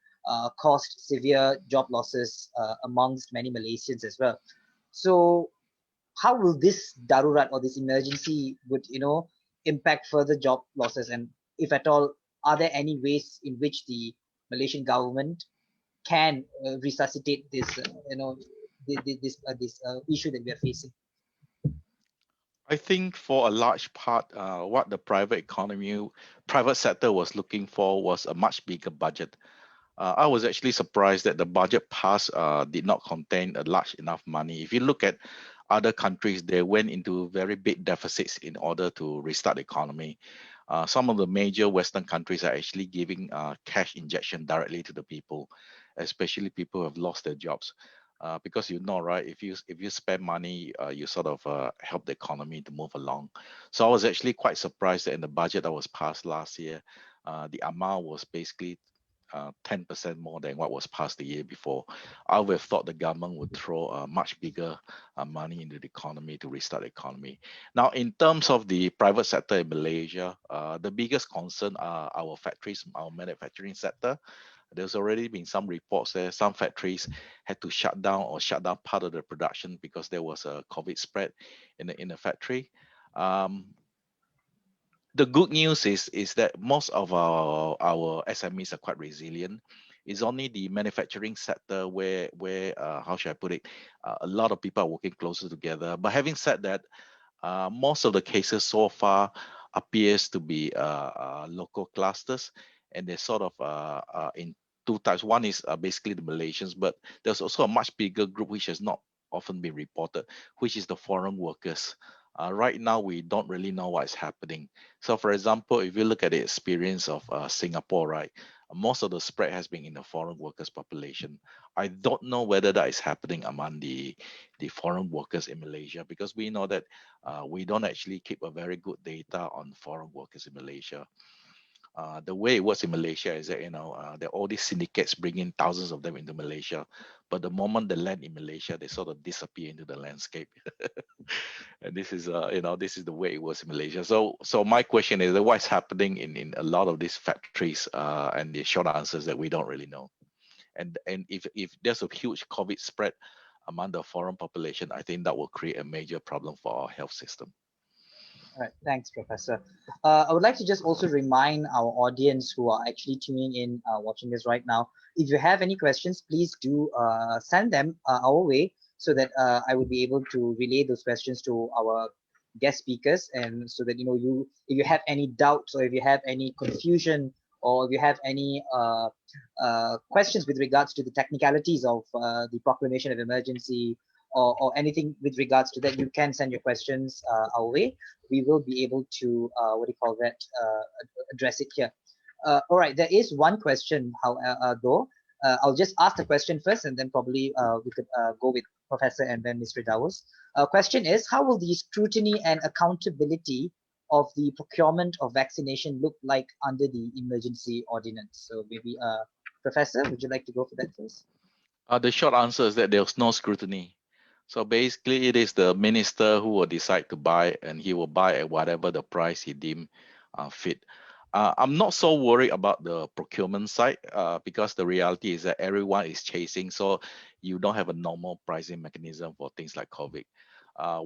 B: caused severe job losses amongst many Malaysians as well. So, how will this Darurat or this emergency would impact further job losses, and if at all, are there any ways in which the Malaysian government can resuscitate this this issue that we are facing?
C: I think for a large part, what the private sector was looking for was a much bigger budget. I was actually surprised that the budget passed did not contain a large enough money. If you look at other countries, they went into very big deficits in order to restart the economy. Some of the major Western countries are actually giving cash injection directly to the people, especially people who have lost their jobs. Because right, if you spend money, you sort of help the economy to move along. So I was actually quite surprised that in the budget that was passed last year, the amount was basically 10% more than what was passed the year before. I would have thought the government would throw much bigger money into the economy to restart the economy. Now, in terms of the private sector in Malaysia, the biggest concern are our factories, our manufacturing sector. There's already been some reports there. Some factories had to shut down part of the production because there was a COVID spread in the factory. The good news is that most of our SMEs are quite resilient. It's only the manufacturing sector where how should I put it? A lot of people are working closer together. But having said that, most of the cases so far appears to be local clusters, and they're sort of in two types. One is basically the Malaysians, but there's also a much bigger group which has not often been reported, which is the foreign workers. Right now, we don't really know what is happening. So, for example, if you look at the experience of Singapore, right, most of the spread has been in the foreign workers population. I don't know whether that is happening among the foreign workers in Malaysia, because we know that we don't actually keep a very good data on foreign workers in Malaysia. The way it works in Malaysia is that there are all these syndicates bringing thousands of them into Malaysia, but the moment they land in Malaysia, they sort of disappear into the landscape. And this is this is the way it works in Malaysia. So my question is that what's happening in a lot of these factories, and the short answer is that we don't really know. And if there's a huge COVID spread among the foreign population, I think that will create a major problem for our health system.
B: All right, thanks, Professor. I would like to just also remind our audience who are actually tuning in, watching this right now, if you have any questions, please do send them our way so that I would be able to relay those questions to our guest speakers, and so that if you have any doubts or if you have any confusion or if you have any questions with regards to the technicalities of the proclamation of emergency, or anything with regards to that, you can send your questions our way. We will be able to address it here. All right, there is one question, though. I'll just ask the question first, and then probably we could go with Professor and then Ms. Firdaus. Question is, how will the scrutiny and accountability of the procurement of vaccination look like under the emergency ordinance? So maybe Professor, would you like to go for that first?
C: The short answer is that there's no scrutiny. So basically, it is the minister who will decide to buy, and he will buy at whatever the price he deem fit. I'm not so worried about the procurement side because the reality is that everyone is chasing, so you don't have a normal pricing mechanism for things like COVID.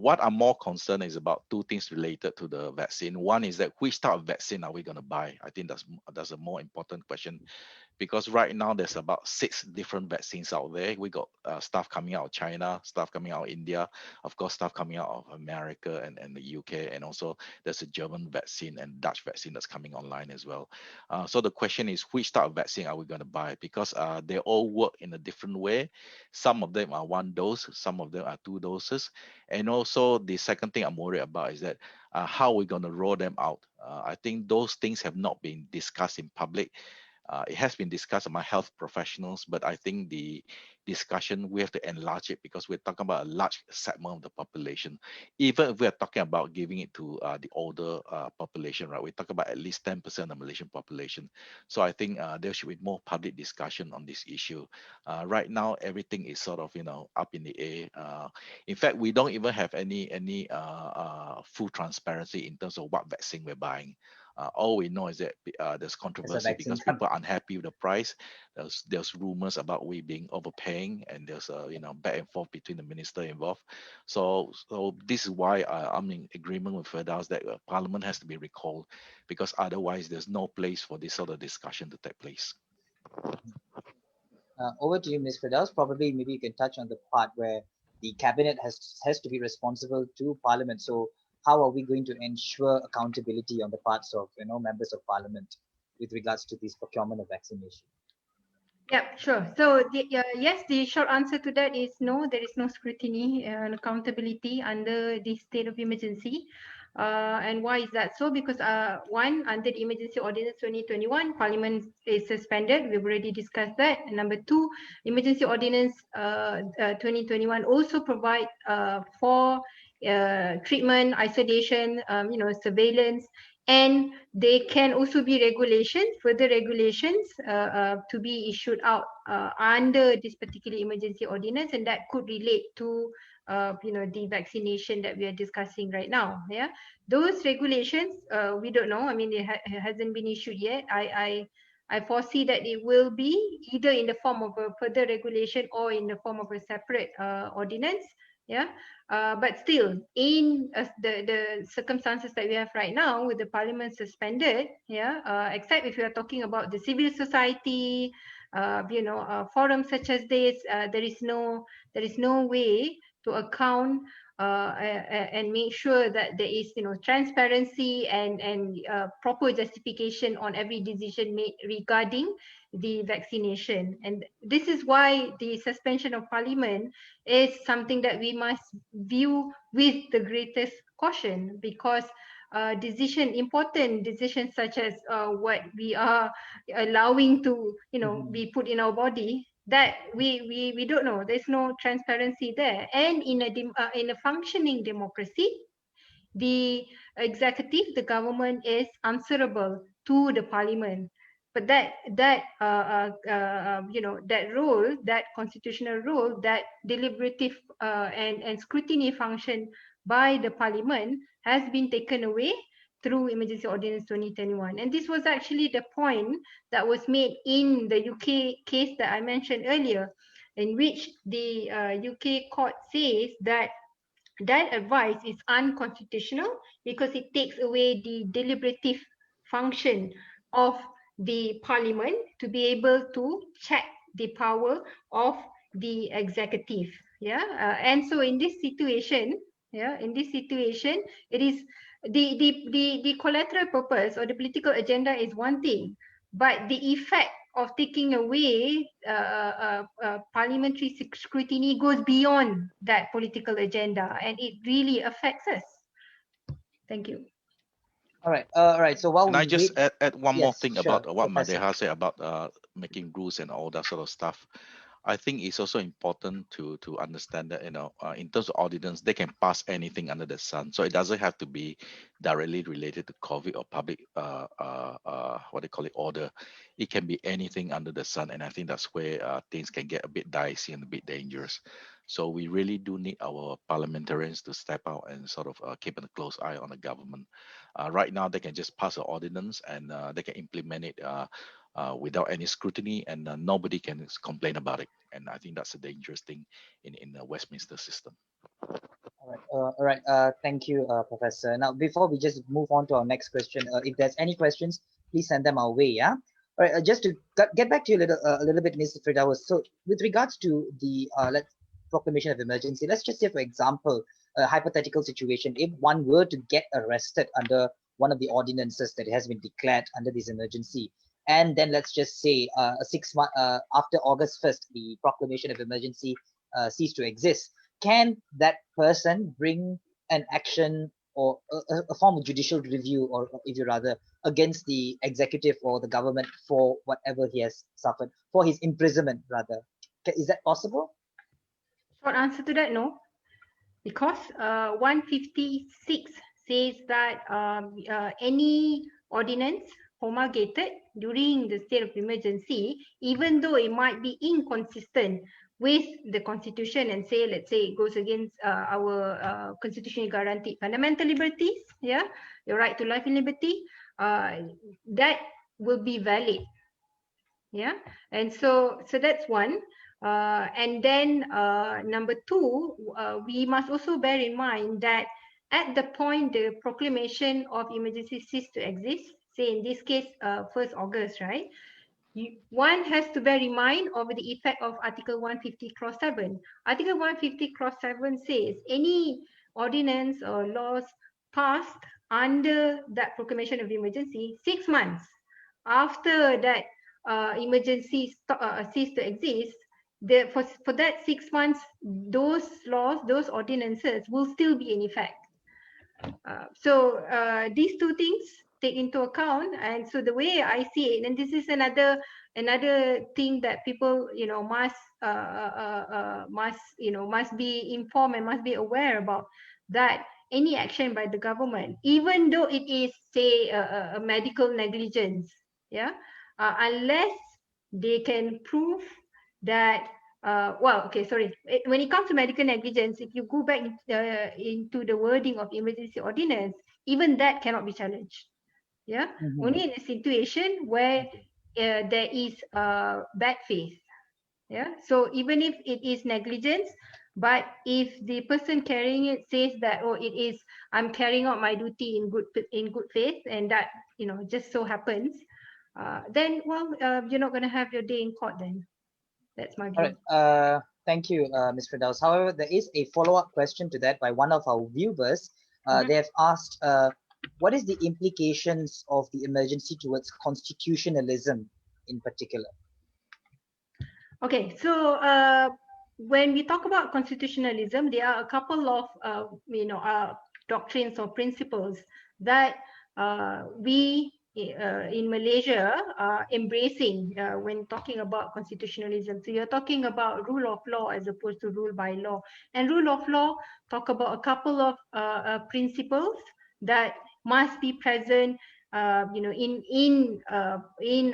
C: What I'm more concerned is about two things related to the vaccine. One is that which type of vaccine are we going to buy? I think that's a more important question, because right now there's about 6 different vaccines out there. We got stuff coming out of China, stuff coming out of India, of course, stuff coming out of America and the UK, and also there's a German vaccine and Dutch vaccine that's coming online as well. So the question is, which type of vaccine are we going to buy? Because they all work in a different way. Some of them are 1 dose, some of them are 2 doses. And also the second thing I'm worried about is that how we're going to roll them out. I think those things have not been discussed in public. It has been discussed among health professionals, but I think the discussion, we have to enlarge it because we're talking about a large segment of the population. Even if we're talking about giving it to the older population, right? We're talking about at least 10% of the Malaysian population. So I think there should be more public discussion on this issue. Right now, everything is sort of, up in the air. In fact, we don't even have any full transparency in terms of what vaccine we're buying. All we know is that there's controversy because people are unhappy with the price. There's rumors about we being overpaying, and there's back and forth between the minister involved. So this is why I'm in agreement with Firdaus that Parliament has to be recalled, because otherwise there's no place for this sort of discussion to take place.
B: Over to you, Ms. Firdaus. Probably maybe you can touch on the part where the cabinet has to be responsible to Parliament. So how are we going to ensure accountability on the parts of members of Parliament with regards to this procurement of vaccination?
D: Yeah, sure. So yes, the short answer to that is no. There is no scrutiny and accountability under the state of emergency. And why is that so? Because one, under the Emergency Ordinance 2021, Parliament is suspended. We've already discussed that. And number two, Emergency Ordinance 2021 also provide for treatment, isolation, surveillance, and they can also be further regulations to be issued out under this particular emergency ordinance, and that could relate to the vaccination that we are discussing right now. Yeah, those regulations we don't know. I mean, it hasn't been issued yet. I foresee that it will be either in the form of a further regulation or in the form of a separate ordinance. Yeah, but still, in the circumstances that we have right now, with the Parliament suspended, except if we are talking about the civil society, forums such as this, there is no way to account and make sure that there is transparency and proper justification on every decision made regarding the vaccination. And this is why the suspension of Parliament is something that we must view with the greatest caution, because important decisions such as what we are allowing to be put in our body, that we don't know. There's no transparency there. And in a functioning democracy, the executive, the government, is answerable to the Parliament. But that role, that constitutional role, that deliberative and scrutiny function by the Parliament has been taken away through Emergency Ordinance 2021. And this was actually the point that was made in the UK case that I mentioned earlier, in which the UK court says that advice is unconstitutional because it takes away the deliberative function of the Parliament to be able to check the power of the executive. And so in this situation, it is the collateral purpose or the political agenda is one thing, but the effect of taking away parliamentary scrutiny goes beyond that political agenda, and it really affects us. Thank you.
B: All right. So while
C: Can I just add one more thing
B: sure,
C: about what
B: Professor.
C: Madeha said about making rules and all that sort of stuff? I think it's also important to understand that, in terms of ordinance, they can pass anything under the sun. So it doesn't have to be directly related to COVID or public what they call it, order. It can be anything under the sun, and I think that's where things can get a bit dicey and a bit dangerous. So we really do need our parliamentarians to step out and sort of keep a close eye on the government. Right now, they can just pass an ordinance and they can implement it without any scrutiny, and nobody can complain about it. And I think that's a dangerous thing in the Westminster system.
B: All right. Thank you, Professor. Now, before we just move on to our next question, if there's any questions, please send them our way. Yeah. All right. Just to get back to you a little bit, Mr. Firdaus. So, with regards to the proclamation of emergency, let's just say, for example, a hypothetical situation: if one were to get arrested under one of the ordinances that has been declared under this emergency, and then let's just say 6 months after August 1st, the proclamation of emergency ceased to exist. Can that person bring an action or a form of judicial review, or if you rather, against the executive or the government for whatever he has suffered, for his imprisonment rather? Is that possible?
D: Short answer to that, no. Because 156 says that any ordinance promulgated during the state of emergency, even though it might be inconsistent with the constitution and say, let's say it goes against our constitutionally guaranteed fundamental liberties, yeah, your right to life and liberty, that will be valid. Yeah, and so that's one. And then number two, we must also bear in mind that at the point the proclamation of emergency ceased to exist, say in this case 1st August, right? One has to bear in mind of the effect of Article 150 Clause 7. Article 150 Clause 7 says any ordinance or laws passed under that proclamation of emergency 6 months after that emergency ceased to exist, for that 6 months, those laws, those ordinances will still be in effect. So these two things take into account, and so the way I see it, and this is another thing that people must be informed and must be aware about, that any action by the government, even though it is say a medical negligence, yeah, unless they can prove that when it comes to medical negligence, if you go back into the wording of emergency ordinance, even that cannot be challenged. Yeah, only in a situation where there is bad faith. Yeah, so even if it is negligence, but if the person carrying it says that, oh, it is, I'm carrying out my duty in good faith, and that just so happens, then you're not going to have your day in court then. That's my view.
B: All right. Thank you, Ms. Firdaus. However, there is a follow-up question to that by one of our viewers. They have asked, what is the implications of the emergency towards constitutionalism in particular?
D: Okay, so when we talk about constitutionalism, there are a couple of doctrines or principles that we in Malaysia are embracing when talking about constitutionalism. So you're talking about rule of law as opposed to rule by law. And rule of law talk about a couple of principles that must be present in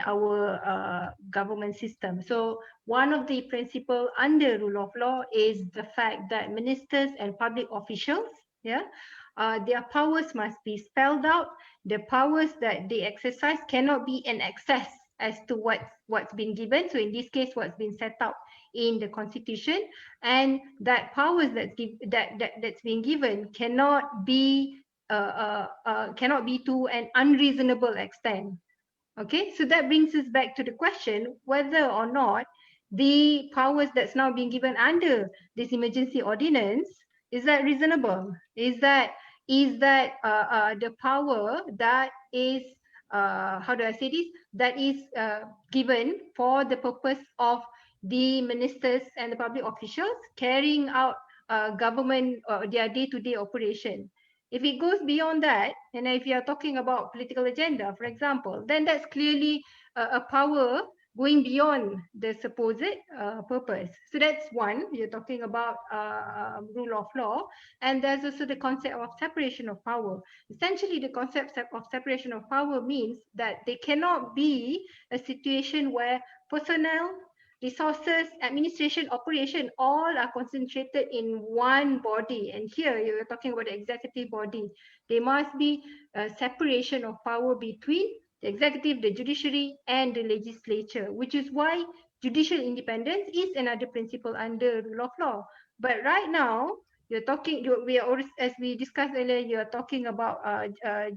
D: our government system. So one of the principles under rule of law is the fact that ministers and public officials, their powers must be spelled out. The powers that they exercise cannot be an excess as to what's been given. So in this case, what's been set out in the constitution, and that powers that's been given cannot be to an unreasonable extent. Okay, so that brings us back to the question whether or not the powers that's now being given under this emergency ordinance, is that reasonable? Is that the power that is how do I say this? That is given for the purpose of the ministers and the public officials carrying out government their day-to-day operation. If it goes beyond that, and if you are talking about political agenda, for example, then that's clearly a power going beyond the supposed purpose. So that's one, you're talking about rule of law. And there's also the concept of separation of power. Essentially, the concept of separation of power means that there cannot be a situation where personnel, resources, administration, operation, all are concentrated in one body. And here you're talking about the executive body. There must be a separation of power between the executive, the judiciary, and the legislature, which is why judicial independence is another principle under rule of law. But right now, as we discussed earlier, you're talking about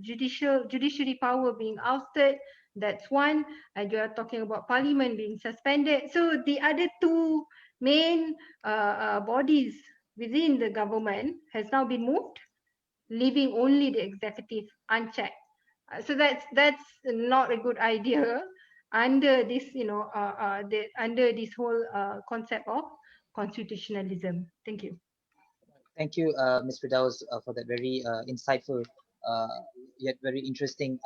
D: judiciary power being ousted. That's one. You are talking about parliament being suspended. So the other two main bodies within the government has now been moved, leaving only the executive unchecked. So that's not a good idea under this, under this whole concept of constitutionalism. Thank you.
B: Thank you, Ms. Firdaus, for that very insightful uh, yet very interesting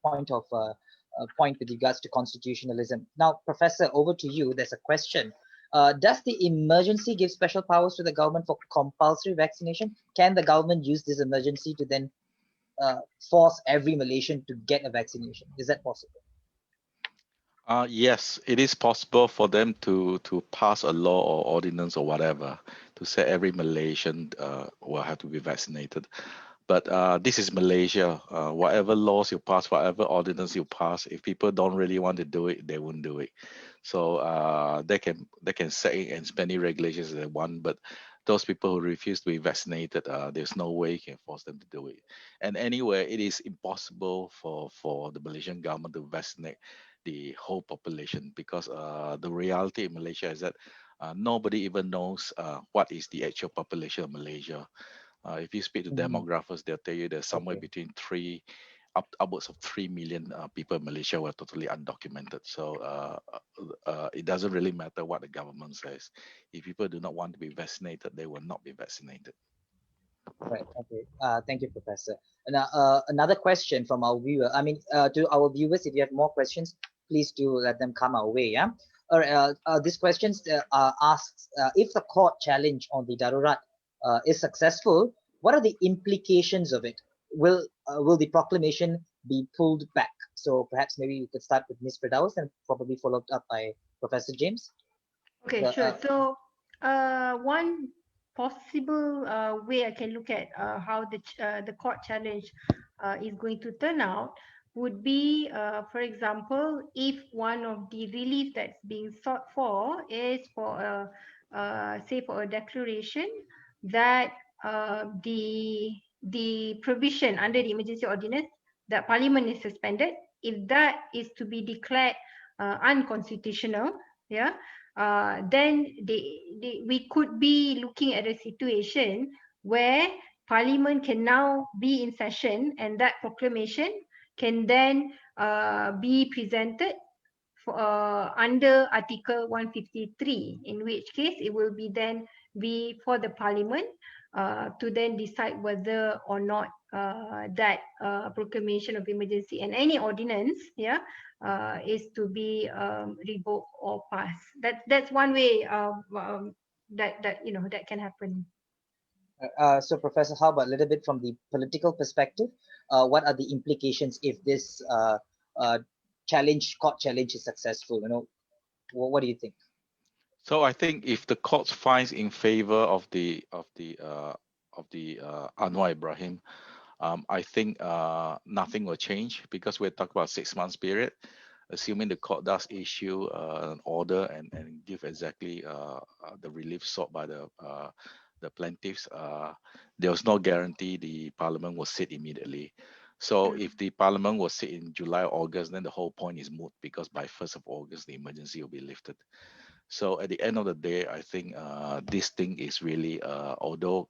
B: point with regards to constitutionalism. Now, Professor, over to you. There's a question. Does the emergency give special powers to the government for compulsory vaccination? Can the government use this emergency to then force every Malaysian to get a vaccination? Is that possible?
C: Yes, it is possible for them to pass a law or ordinance or whatever to say every Malaysian will have to be vaccinated. But this is Malaysia. Whatever laws you pass, whatever ordinance you pass, if people don't really want to do it, they won't do it. So they can say as many regulations as they want, but those people who refuse to be vaccinated, there's no way you can force them to do it. And anyway, it is impossible for the Malaysian government to vaccinate the whole population because the reality in Malaysia is that nobody even knows what is the actual population of Malaysia. If you speak to demographers, they'll tell you there's somewhere between upwards of 3 million people in Malaysia who are totally undocumented. So it doesn't really matter what the government says. If people do not want to be vaccinated, they will not be vaccinated.
B: Right. Okay. Thank you, Professor. Now, another question from our viewer. I mean, to our viewers, if you have more questions, please do let them come our way. Yeah. This question asks if the court challenge on the Darurat is successful, what are the implications of it? Will the proclamation be pulled back? So perhaps maybe we could start with Ms. Firdaus and probably followed up by Professor James.
D: Okay, sure. So one possible way I can look at how the court challenge is going to turn out would be, for example, if one of the relief that's being sought for is for say for a declaration that the provision under the emergency ordinance that Parliament is suspended, if that is to be declared unconstitutional, yeah, then we could be looking at a situation where Parliament can now be in session and that proclamation can then be presented for, under Article 153, in which case it will be then be for the Parliament to then decide whether or not that proclamation of emergency and any ordinance, yeah, is to be revoked or passed. That's one way that can happen.
B: So, Professor, how about a little bit from the political perspective? What are the implications if this court challenge is successful? You know, what do you think?
C: So I think if the court finds in favor of the Anwar Ibrahim, I think nothing will change because we're talking about 6 months period. Assuming the court does issue an order and give exactly the relief sought by the plaintiffs, there was no guarantee the parliament will sit immediately. So if the parliament will sit in July or August, then the whole point is moot because by 1st of August, the emergency will be lifted. So at the end of the day, I think this thing is really, although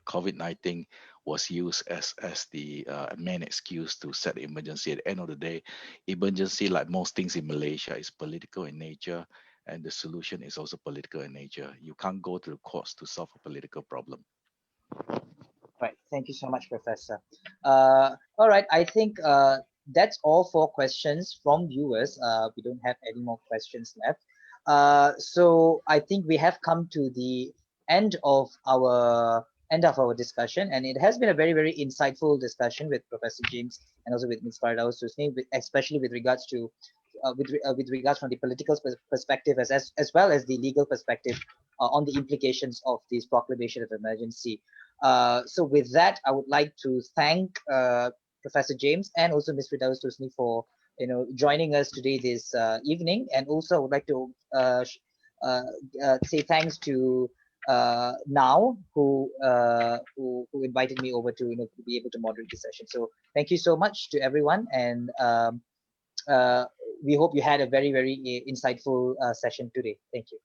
C: COVID-19 was used as the main excuse to set the emergency, at the end of the day, emergency, like most things in Malaysia, is political in nature, and the solution is also political in nature. You can't go to the courts to solve a political problem.
B: Right. Thank you so much, Professor. All right. I think that's all for questions from viewers. We don't have any more questions left. So I think we have come to the end of our discussion, and it has been a very, very insightful discussion with Professor James and also with Ms. Firdaus Husni, especially with regards to with regards from the political perspective as well as the legal perspective on the implications of this proclamation of emergency. So with that, I would like to thank Professor James and also Ms. Firdaus Husni for joining us today this evening, and also I would like to say thanks to Now who invited me over to be able to moderate the session. So thank you so much to everyone, and we hope you had a very, very insightful session today. Thank you.